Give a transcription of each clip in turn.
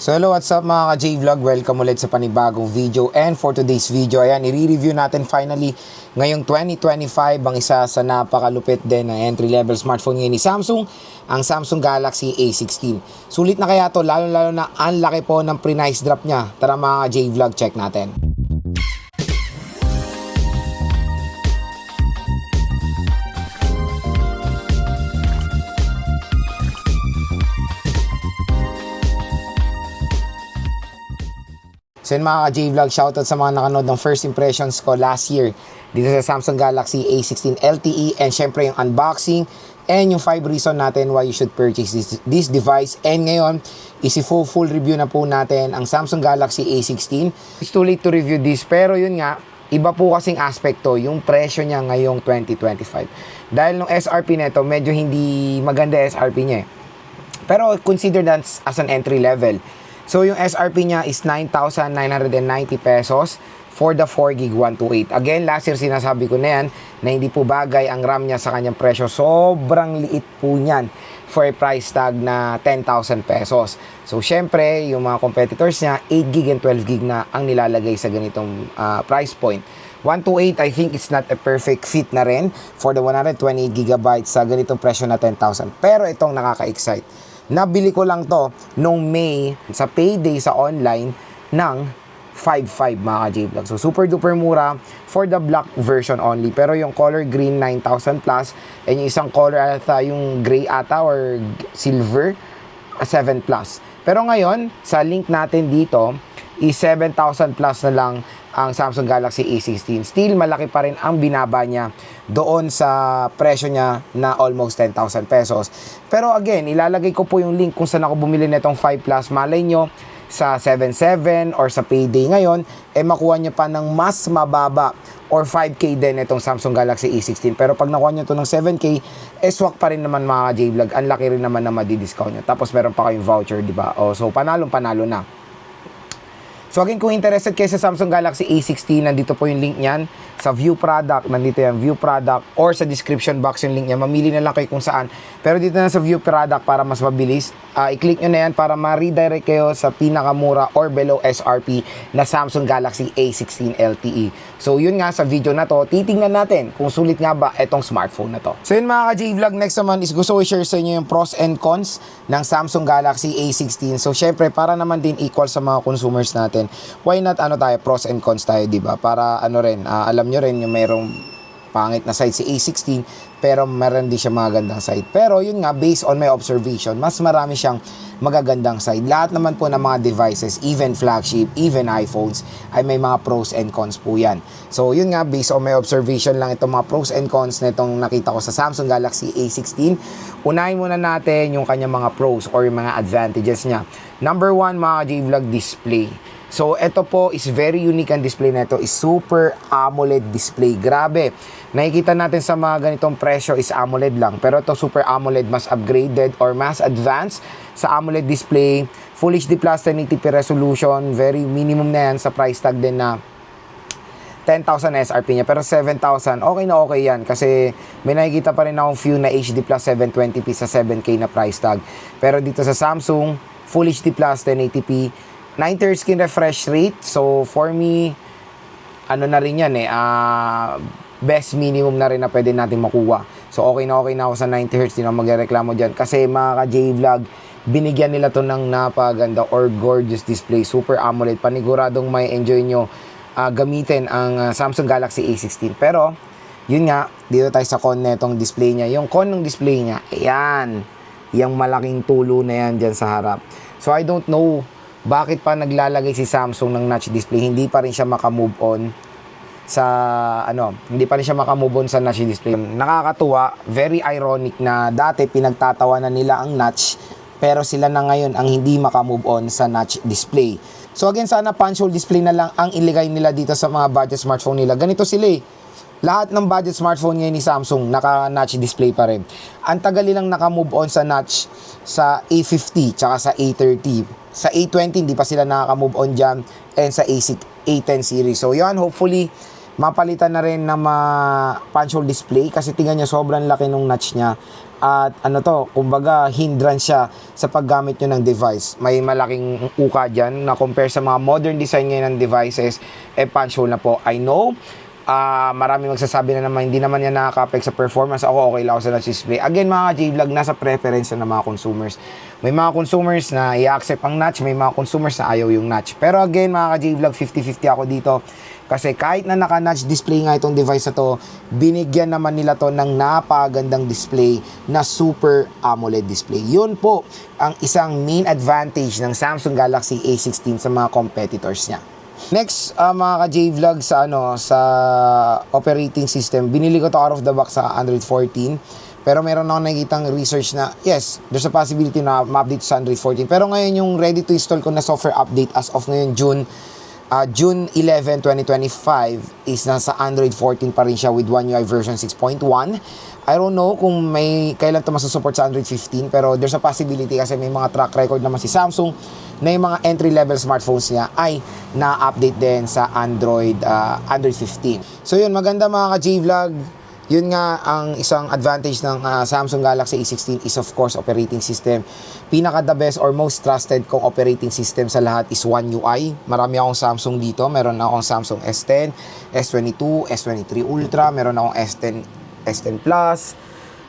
So hello, what's up mga ka-J-Vlog? Welcome ulit sa panibagong video. And for today's video, ayan, i-review natin finally ngayong 2025 ang isa sa napakalupit din na entry-level smartphone ngayon ni Samsung, ang Samsung Galaxy A16. Sulit na kaya to, lalo-lalo na ang laki po ng pre-nice drop niya. Tara mga ka-J-Vlog, check natin. So yun mga ka-J-Vlog, shoutout sa mga nakanood ng first impressions ko last year dito sa Samsung Galaxy A16 LTE, and syempre yung unboxing and yung 5 reason natin why you should purchase this device. And ngayon, full review na po natin ang Samsung Galaxy A16. It's too late to review this, pero yun nga, iba po kasing aspekto yung presyo niya ngayong 2025. Dahil nung SRP nito, medyo hindi maganda SRP niya eh. Pero consider that as an entry level. So yung SRP niya is 9,990 pesos for the 4GB 128. Again, last year sinasabi ko na yan na hindi po bagay ang RAM niya sa kanyang presyo. Sobrang liit po niyan for a price tag na 10,000 pesos. So syempre, yung mga competitors niya, 8GB and 12GB na ang nilalagay sa ganitong price point. 128, I think it's not a perfect fit na rin for the 128GB sa ganitong presyo na 10,000. Pero itong nakaka-excite. Nabili ko lang to nung May sa payday sa online ng 5,500 mga ka-J-Vlog. So super duper mura for the black version only. Pero yung color green 9,000 plus, and yung isang color ata yung gray ata or silver 7 plus. Pero ngayon sa link natin dito is 7,000 plus na lang ang Samsung Galaxy A16. Still, malaki pa rin ang binaba niya doon sa presyo niya na almost 10,000 pesos. Pero again, ilalagay ko po yung link kung saan ako bumili nitong 5 Plus. Malay nyo, sa 7,700 or sa payday ngayon, makuha nyo pa ng mas mababa or 5K din itong Samsung Galaxy A16. Pero pag nakuha nyo to ng 7K, swak pa rin naman mga J-Vlog. Ang laki rin naman na madi-discount nyo. Tapos meron pa kayong voucher, di ba? So, panalo na. So again, kung interested kayo sa Samsung Galaxy A16, nandito po yung link niyan. Sa view product, nandito yung view product, or sa description box yung link niya. Mamili na lang kayo kung saan. Pero dito na sa view product para mas mabilis. I-click nyo na yan para ma-redirect kayo sa pinakamura or below SRP na Samsung Galaxy A16 LTE. So yun nga, sa video na to, titingnan natin kung sulit nga ba itong smartphone na to. So yun mga ka-J-Vlog, next naman is gusto ko i-share sa inyo yung pros and cons ng Samsung Galaxy A16. So syempre, para naman din equal sa mga consumers natin, why not tayo, pros and cons tayo, diba? Para alam nyo rin yung mayroong pangit na side si A16, pero meron din siya magagandang side. Pero yun nga, based on my observation, mas marami siyang magagandang side. Lahat naman po ng mga devices, even flagship, even iPhones, ay may mga pros and cons po yan. So yun nga, based on my observation lang itong mga pros and cons na itong nakita ko sa Samsung Galaxy A16. Unahin muna natin yung kanyang mga pros or yung mga advantages niya. Number 1, mga J-Vlog, display. So, ito po is very unique ang display na ito. Is Super AMOLED display. Grabe. Nakikita natin sa mga ganitong presyo is AMOLED lang. Pero ito Super AMOLED, mas upgraded or mas advanced sa AMOLED display. Full HD Plus 1080p resolution. Very minimum na yan sa price tag din na 10,000 SRP niya. Pero 7,000, okay na okay yan. Kasi may nakikita pa rin akong few na HD Plus 720p sa 7K na price tag. Pero dito sa Samsung, Full HD Plus 1080p, 90Hz screen refresh rate. So for me, na rin yan best minimum na rin na pwede natin makuha. So okay na ako sa 90Hz, di na magreklamo dyan. Kasi mga ka-J-Vlog, binigyan nila to ng napaganda or gorgeous display. Super AMOLED. Paniguradong may enjoy nyo gamitin ang Samsung Galaxy A16. Pero, yun nga, dito tayo sa con netong display niya. Yung con ng display niya, ayan. Yung malaking tulo na yan dyan sa harap. So I don't know bakit pa naglalagay si Samsung ng notch display. Hindi pa rin siya makamove on sa notch display. Nakakatuwa, very ironic na dati pinagtatawanan nila ang notch, pero sila na ngayon ang hindi makamove on sa notch display. So again, sana punch hole display na lang ang iligay nila dito sa mga budget smartphone nila. Ganito sila lahat ng budget smartphone ngayon ni Samsung naka-notch display pa rin. Ang tagal nilang naka-move on sa notch sa A50 tsaka sa A30. Sa A20 hindi pa sila nakaka-move on dyan, and sa A10 series. So yan, hopefully mapalitan na rin na punch hole display kasi tingnan nyo sobrang laki nung notch niya. at ano to, kumbaga hindrance siya sa paggamit nyo ng device. May malaking uka dyan na compare sa mga modern design ngayon ng devices, punch hole na po. I know, marami magsasabi na naman hindi naman yan nakaka-affect sa performance. Ako okay lang ako sa notch display. Again mga J-Vlog, nasa preference ng mga consumers. May mga consumers na i-accept ang notch, may mga consumers na ayaw yung notch. Pero again mga J-Vlog, 50-50 ako dito. Kasi kahit na naka-notch display nga itong device na to, binigyan naman nila to ng napakagandang display na Super AMOLED display. Yun po ang isang main advantage ng Samsung Galaxy A16 sa mga competitors niya. Next, mga ka-J-Vlog, sa operating system, binili ko to out of the box sa Android 14. Pero meron ako nakikitang research na, yes, there's a possibility na ma-update sa Android 14. Pero ngayon yung ready to install ko na software update as of ngayon June 11, 2025 is nasa Android 14 pa rin siya with One UI version 6.1. I don't know kung kailan ito masusupport sa Android 15, pero there's a possibility kasi may mga track record naman si Samsung na yung mga entry-level smartphones niya ay na-update din sa Android 15. So yun, maganda mga ka-J-Vlog. Yun nga ang isang advantage ng Samsung Galaxy A16 is of course operating system. Pinaka the best or most trusted kong operating system sa lahat is One UI. Marami akong Samsung dito. Meron akong Samsung S10, S22, S23 Ultra, meron akong S10 Plus.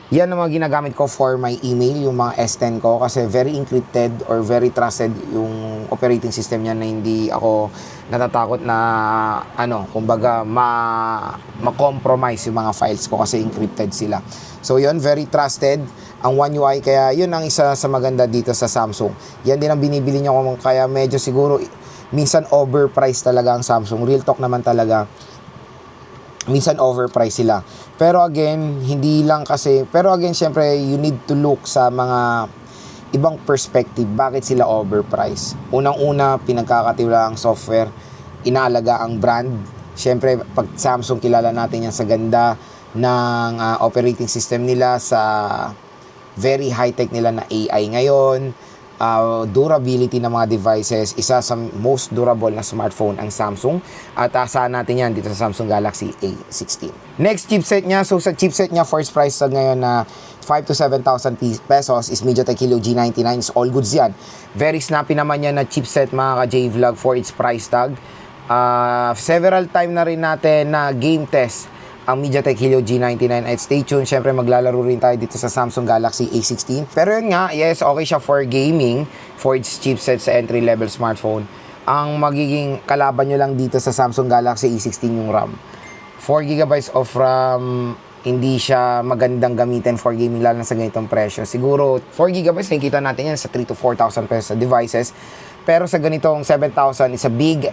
Yan ang mga ginagamit ko for my email, yung mga S10 ko kasi very encrypted or very trusted yung operating system niya na hindi ako natatakot na kumbaga ma-compromise yung mga files ko kasi encrypted sila. So yun, very trusted ang One UI, kaya yun ang isa sa maganda dito sa Samsung. Yan din ang binibili niyo, kaya medyo siguro minsan overpriced talaga ang Samsung. Real talk naman talaga. Minsan overpriced sila. Pero again, syempre, you need to look sa mga ibang perspective. Bakit sila overpriced? Unang-una, pinagkakatiwala ang software, inaalaga ang brand. Syempre, pag Samsung, kilala natin yan sa ganda ng operating system nila, sa very high-tech nila na AI ngayon, durability ng mga devices, isa sa most durable na smartphone ang Samsung, at asahan natin yan dito sa Samsung Galaxy A16. Next chipset niya, so sa chipset niya, first price ngayon na 5,000 to 7,000 pesos is MediaTek Helio G99, is all goods yan. Very snappy naman yan na chipset mga ka-J-Vlog for its price tag. Several time na rin natin na game test ang MediaTek Helio G99 at stay tuned, syempre maglalaro rin tayo dito sa Samsung Galaxy A16. Pero yun nga, yes, okay siya for gaming, for its chipset sa entry-level smartphone. Ang magiging kalaban nyo lang dito sa Samsung Galaxy A16 yung RAM. 4GB of RAM, hindi siya magandang gamitin for gaming lalo na sa ganitong presyo. Siguro 4GB, nakikita natin yan sa 3,000 to 4,000 pesos sa devices. Pero sa ganitong 7,000 is a big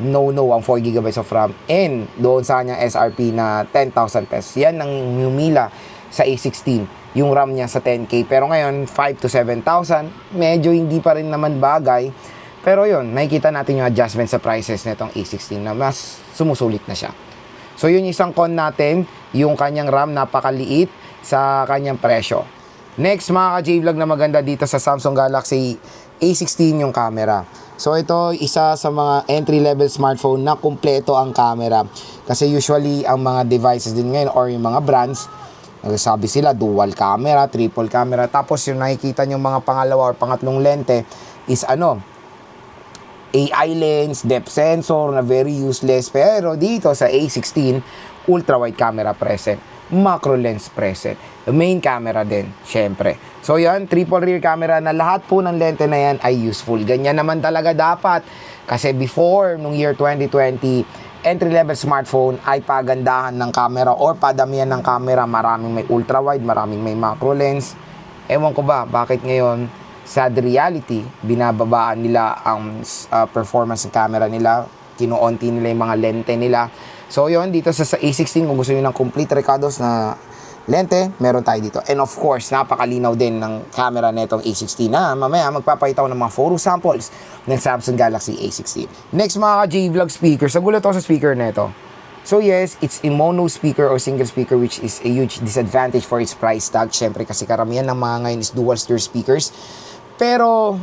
no-no ang 4GB of RAM. And doon sa kanyang SRP na 10,000 pesos. Yan ang humila sa A16. Yung RAM niya sa 10K. Pero ngayon, 5,000 to 7,000. Medyo hindi pa rin naman bagay. Pero yun, nakikita natin yung adjustment sa prices nitong A16 na mas sumusulit na siya. So yun yung isang con natin. Yung kanyang RAM napakaliit sa kanyang presyo. Next mga ka-J-Vlog na maganda dito sa Samsung Galaxy A16 yung camera. So ito, isa sa mga entry-level smartphone na kumpleto ang camera. Kasi usually, ang mga devices din ngayon or yung mga brands, nagsasabi sila dual camera, triple camera. Tapos yung nakikita nyo mga pangalawa or pangatlong lente is AI lens, depth sensor na very useless. Pero dito sa A16, ultra-wide camera present, macro lens present, main camera din, syempre. So yan, triple rear camera na lahat po ng lente na yan ay useful. Ganyan naman talaga dapat. Kasi before, nung year 2020, entry-level smartphone ay pagandahan ng camera or padamihan ng camera. Maraming may ultra-wide, maraming may macro lens. Ewan ko ba, bakit ngayon, sad reality, binababaan nila ang performance ng camera nila. Kinuunti nila yung mga lente nila. So yun, dito sa A16, kung gusto nyo ng complete recados na lente, meron tayo dito. And of course, napakalinaw din ng camera netong A16 na mamaya magpapakita ko ng mga photo samples ng Samsung Galaxy A16. Next mga ka-J-Vlog speaker, sagulat ako sa speaker neto. So yes, it's a mono speaker or single speaker, which is a huge disadvantage for its price tag. Syempre kasi karamihan ng mga ngayon is dual stereo speakers. Pero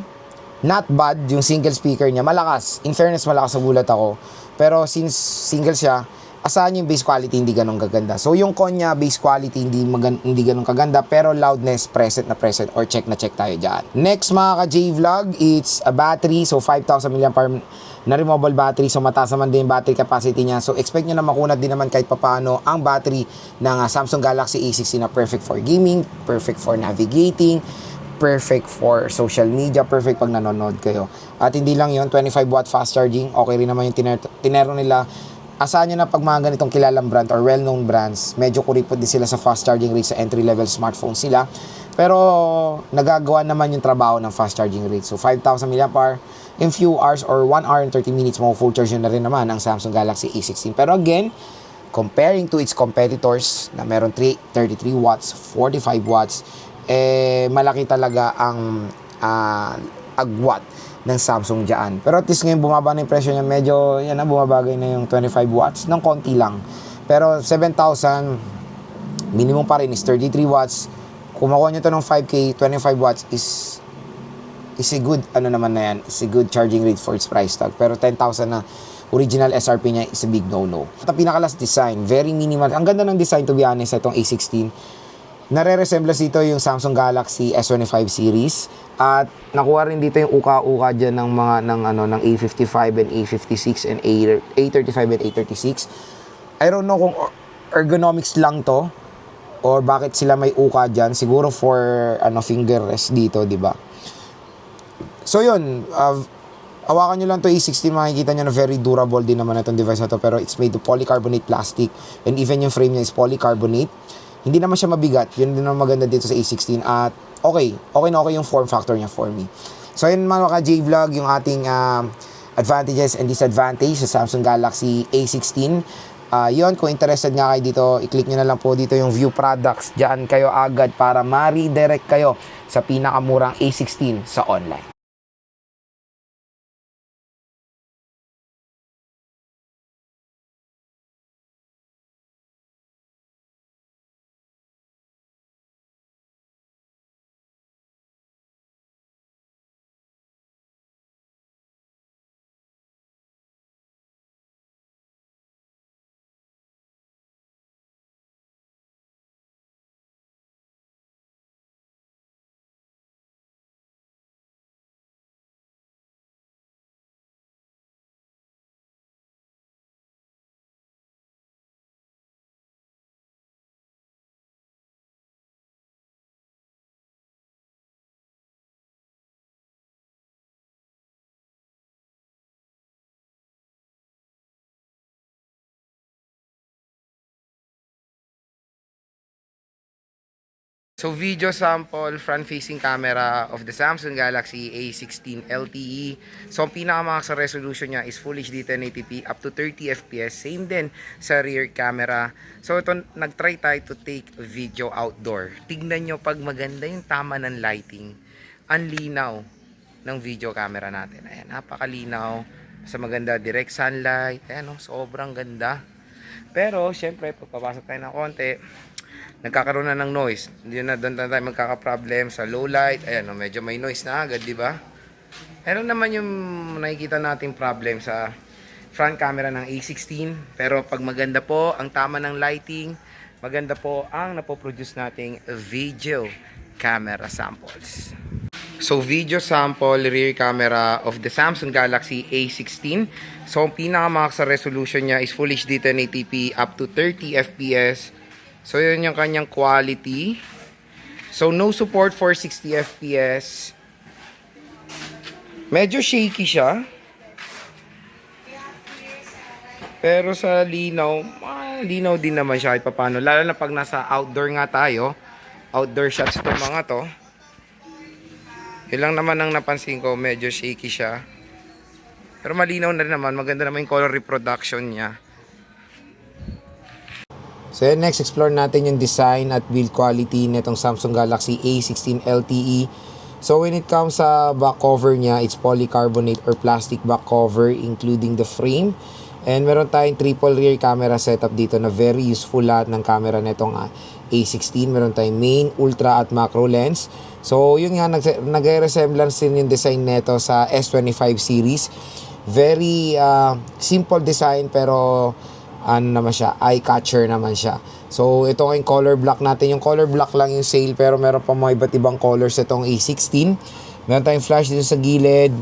not bad yung single speaker niya, malakas. In fairness, malakas sa gulat ako. Pero since single siya, asahan nyo yung base quality hindi ganun kaganda. So yung Konya base quality hindi ganun kaganda, pero loudness present na present, or check na check tayo dyan. Next mga ka-J-Vlog, it's a battery. So 5,000 mAh na removable battery. So mataas naman din yung battery capacity niya. So expect nyo na makunat din naman kahit papaano ang battery ng Samsung Galaxy A16 na perfect for gaming, perfect for navigating, perfect for social media, perfect pag nanonood kayo. At hindi lang yun, 25 watt fast charging. Okay rin naman yung tinero nila. Asahan nyo na pag mga ganitong kilalang brand or well-known brands, medyo kuripot din sila sa fast charging rate sa entry-level smartphone sila. Pero nagagawa naman yung trabaho ng fast charging rate. So 5,000 mAh in few hours or 1 hour and 30 minutes, mo full charge na rin naman ang Samsung Galaxy A16. Pero again, comparing to its competitors na meron 33 watts, 45 watts, malaki talaga ang agwat ng Samsung dyan. Pero at least ngayon bumaba na yung presyo niya, medyo yan na, bumabagay na yung 25 watts ng konti lang. Pero 7,000 minimum pa rin is 33 watts. Kung makuha nyo to ng 5K, 25 watts is a good, ano naman na yan, is a good charging rate for its price tag. Pero 10,000 na original SRP niya is a big no-no. At ang pinakalas design, very minimal. Ang ganda ng design, to be honest, itong A16. Nare-resemblance dito yung Samsung Galaxy S25 series, at nakuha rin dito yung uka-uka diyan ng mga ng A55 and A56 and A35 and A36. I don't know kung ergonomics lang to or bakit sila may uka diyan, siguro for finger rest dito, di ba? So yun, hawakan nyo lang to A16, makikita nyo na very durable din naman itong device na to, pero it's made of polycarbonate plastic, and even yung frame niya is polycarbonate. Hindi naman siya mabigat. Yun din ang maganda dito sa A16. At okay yung form factor niya for me. So yun mga ka-J-Vlog, yung ating advantages and disadvantages sa Samsung Galaxy A16. Yun, kung interested nga kayo dito, i-click nyo na lang po dito yung view products. Diyan kayo agad para ma-redirect kayo sa pinakamurang A16 sa online. So video sample front-facing camera of the Samsung Galaxy A16 LTE. So ang pinakamax sa resolution niya is Full HD 1080p up to 30 FPS. Same din sa rear camera. So ito, nag-try tayo to take video outdoor. Tignan nyo pag maganda yung tama ng lighting. Ang linaw ng video camera natin. Ayan, napakalinaw. Sa maganda direct sunlight. Ayan, sobrang ganda. Pero syempre, pagpapasok tayo ng konti, nagkakaroon na ng noise. Hindi na doon tayo magkaka-problem sa low light. Ayan, medyo may noise na agad, di ba? Pero naman yung nakikita nating problem sa front camera ng A16. Pero pag maganda po ang tama ng lighting, maganda po ang napoproduce nating video camera samples. So video sample rear camera of the Samsung Galaxy A16. So ang pinakamax sa resolution niya is Full HD 1080p up to 30 FPS. So yun yung kanyang quality. So no support for 60 FPS. Medyo shaky siya. Pero sa linaw, linaw din naman siya kahit paano. Lalo na pag nasa outdoor nga tayo. Outdoor shots itong mga to. Yun lang naman ang napansin ko, medyo shaky siya. Pero malinaw na rin naman, maganda naman yung color reproduction niya. So next, explore natin yung design at build quality nitong Samsung Galaxy A16 LTE. So when it comes sa back cover niya, it's polycarbonate or plastic back cover including the frame. And meron tayong triple rear camera setup dito na very useful lahat ng camera nitong A16. Meron tayong main, ultra at macro lens. So yun nga, nag-resemblance din yung design nito sa S25 series. Very simple design pero ano naman siya, eye catcher naman siya. So ito yung color black natin. Yung color black lang yung sale, pero meron pa mga iba't ibang colors itong A16. Meron tayong flash dito sa gilid,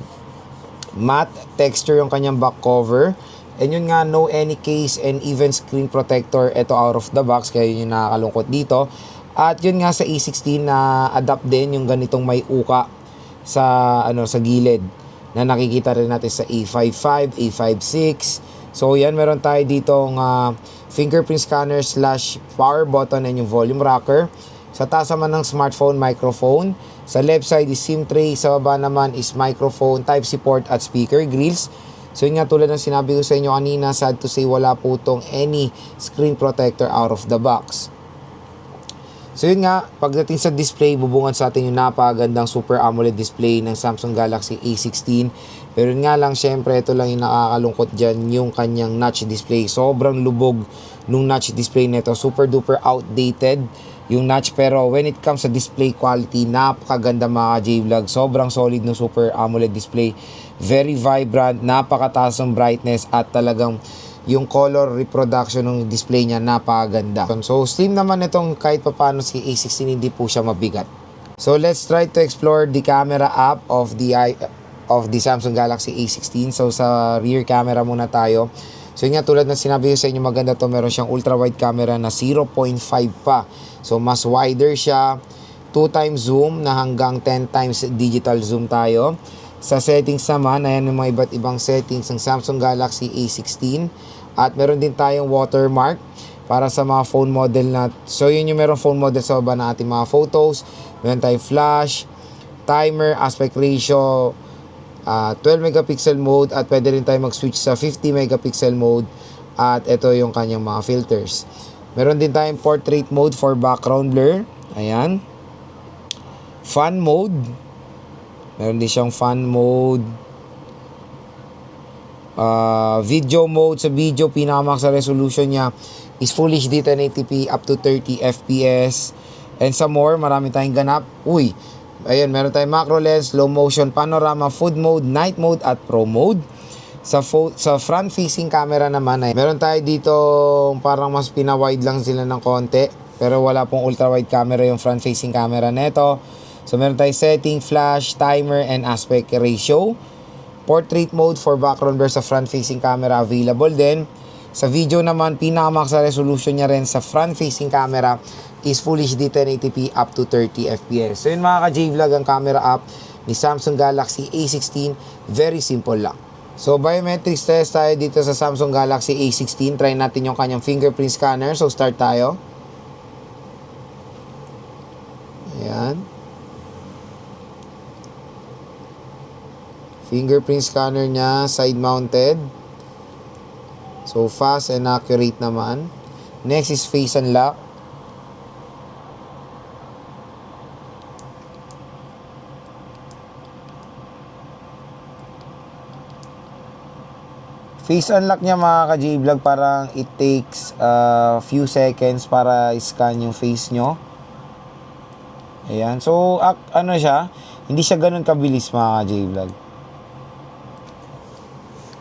matte texture yung kanyang back cover, and yun nga, no any case and even screen protector ito out of the box, kaya yun yung nakakalungkot dito. At yun nga sa A16 na adapt din yung ganitong may uka sa sa gilid na nakikita rin natin sa A55, A56. So yan, meron tayo ditong fingerprint scanner / power button and yung volume rocker. Sa taas naman ng smartphone microphone. Sa left side is SIM tray. Sa baba naman is microphone, Type-C port at speaker grills. So yun nga, tulad ng sinabi ko sa inyo kanina, sad to say wala po tong any screen protector out of the box. So yun nga, pagdating sa display, bubungan sa atin yung napakagandang Super AMOLED display ng Samsung Galaxy A16. Pero yun nga lang, syempre, ito lang yung nakakalungkot dyan, yung kanyang notch display. Sobrang lubog nung notch display nito. Super duper outdated yung notch. Pero when it comes sa display quality, napakaganda mga J-Vlog. Sobrang solid ng Super AMOLED display. Very vibrant, napakataas ng brightness at talagang yung color reproduction ng display niya napakaganda. So slim naman itong kahit papaano si A16, hindi po siya mabigat. So let's try to explore the camera app of the Samsung Galaxy A16. So sa rear camera muna tayo. So yun nga, tulad na sinabi ko sa inyo, maganda to. Meron siyang ultra wide camera na 0.5 pa. So mas wider siya. 2 times zoom na hanggang 10 times digital zoom tayo. Sa settings naman, ayan yung mga iba't ibang settings ng Samsung Galaxy A16. At meron din tayong watermark para sa mga phone model na. So yun yung meron phone model sa baba na ating mga photos. Meron tayong flash, timer, aspect ratio, 12 megapixel mode, at pwede rin tayo mag-switch sa 50 megapixel mode. At ito yung kanyang mga filters. Meron din tayong portrait mode for background blur. Ayan. Fun mode. Meron din siyang fun mode. Video mode. Sa video, pinakamax sa resolution niya is Full HD 1080p up to 30 FPS. And some more, marami tayong ganap. Uy, ayun, meron tayong macro lens, slow motion, panorama, food mode, night mode, at pro mode. Sa front facing camera naman, ay meron tayo dito parang mas pina-wide lang sila ng konti. Pero wala pong ultra wide camera yung front facing camera neto. So meron tayong setting, flash, timer, and aspect ratio. Portrait mode for background blur sa front-facing camera available din. Sa video naman, pinakamax sa resolution niya rin sa front-facing camera is Full HD 1080p up to 30 FPS. So yun mga ka-J-Vlog, ang camera app ni Samsung Galaxy A16. Very simple lang. So biometrics test tayo dito sa Samsung Galaxy A16. Try natin yung kanyang fingerprint scanner. So start tayo. Ayan. Fingerprint scanner niya, side mounted. So fast and accurate naman. Next is face unlock. Face unlock niya mga ka-J-Vlog, parang it takes a few seconds para i-scan yung face nyo. Ayan. So, ano siya, hindi siya ganun kabilis mga ka-J-Vlog.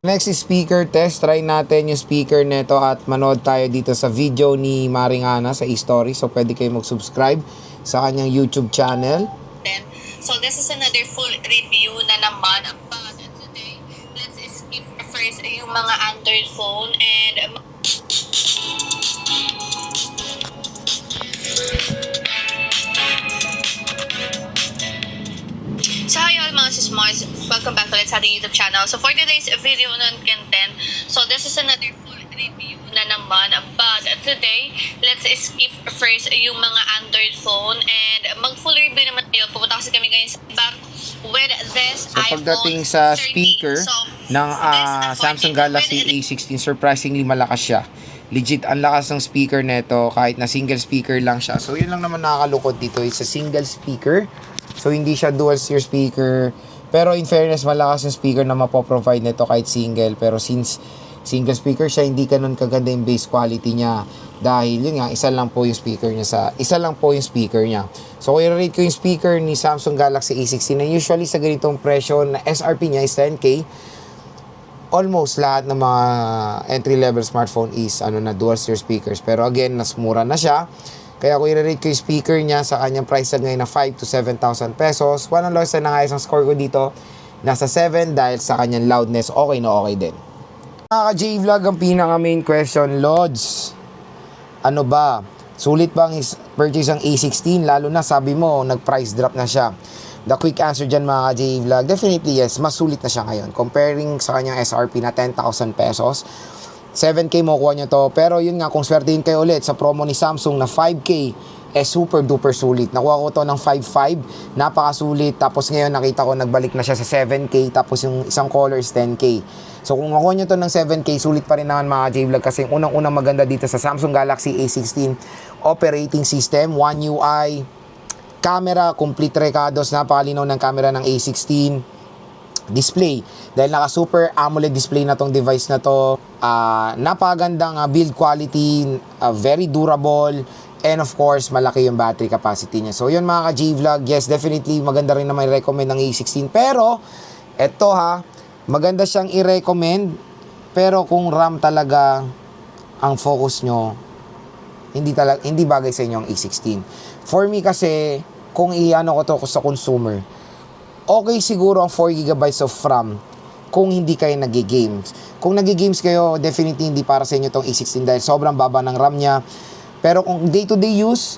Next is speaker test. Try natin yung speaker neto at manood tayo dito sa video ni Maring Ana sa e-story. So, pwede kayo mag-subscribe sa kanyang YouTube channel. So, this is another full review na naman. But today, let's skip first yung mga Android phone and so hi all mga sismars, welcome back ulit sa ating YouTube channel. So for today's video ng content, so this is another full review na naman. But today, let's skip first yung mga Android phone and mag full review naman tayo. Pupunta kasi kami ngayon sa back with this So pagdating sa speaker ng Samsung Galaxy A16, surprisingly malakas siya. Legit, ang lakas ng speaker neto kahit na single speaker lang siya. So yun lang naman nakakalungkot dito, it's a single speaker. So hindi siya dual steer speaker. Pero in fairness, malakas yung speaker na mapoprovide nito kahit single. Pero since single speaker siya, hindi ganun kaganda yung bass quality niya. Dahil yun nga, isa lang po yung speaker niya. So kung i-rate ko yung speaker ni Samsung Galaxy A16 na usually sa ganitong presyo na SRP niya is 10K, almost lahat ng mga entry-level smartphone is dual stereo speakers. Pero again, mas mura na siya. Kaya kung i-rate ko yung speaker niya sa kanyang price tag ngayon na 5 to 7,000 pesos, one ang lowest na nga isang score ko dito, nasa 7 dahil sa kanyang loudness, okay na okay din. Mga ka-J-Vlog, ang pinaka main question, Lods, ano ba? Sulit bang purchase ang A16? Lalo na sabi mo, nag-price drop na siya. The quick answer dyan mga ka-J-Vlog, definitely yes, mas sulit na siya ngayon. Comparing sa kanyang SRP na 10,000 pesos, 7K makukuha nyo to. Pero yun nga, kung swertihin kayo ulit sa promo ni Samsung na 5K, super duper sulit. Nakuha ko to ng 5.5, napakasulit. Tapos ngayon nakita ko nagbalik na siya sa 7K, tapos yung isang color is 10K. So kung makuha nyo to ng 7K, sulit pa rin naman mga J-Vlog kasi yung unang-unang maganda dito sa Samsung Galaxy A16 operating system, One UI, camera, complete recados, napakalinaw ng camera ng A16. Display, dahil naka super AMOLED display na tong device na to, napakagandang build quality, very durable, and of course, malaki yung battery capacity niya. So yun mga ka-J-Vlog, yes, definitely maganda rin naman i-recommend ng A16. Pero, eto maganda siyang i-recommend, pero kung RAM talaga ang focus nyo, hindi bagay sa inyo ang A16. For me kasi, kung ko to sa consumer, okay siguro ang 4GB of RAM kung hindi kayo nag-games. Kung nag-games kayo, definitely hindi para sa inyo tong A16 dahil sobrang baba ng RAM niya. Pero kung day-to-day use,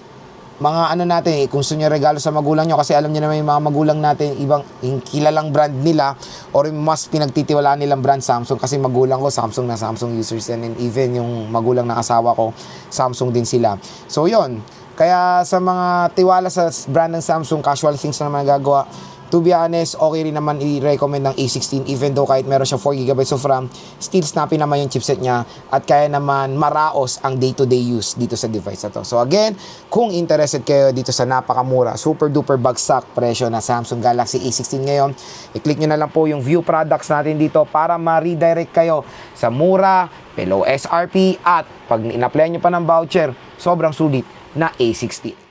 mga natin, kung gusto nyo regalo sa magulang nyo, kasi alam nyo naman yung mga magulang natin, ibang yung kilalang brand nila, or yung mas pinagtitiwalaan nilang brand Samsung, kasi magulang ko, Samsung na Samsung users, and even yung magulang ng asawa ko, Samsung din sila. So yun, kaya sa mga tiwala sa brand ng Samsung, casual things na naman nagagawa, to be honest, okay rin naman i-recommend ng A16 even though kahit meron siya 4GB of RAM, still snappy naman yung chipset niya at kaya naman maraos ang day-to-day use dito sa device na to. So again, kung interested kayo dito sa napakamura, super duper bagsak presyo na Samsung Galaxy A16 ngayon, i-click nyo na lang po yung view products natin dito para ma-redirect kayo sa mura, below SRP at pag in-applyan nyo pa ng voucher, sobrang sulit na A16.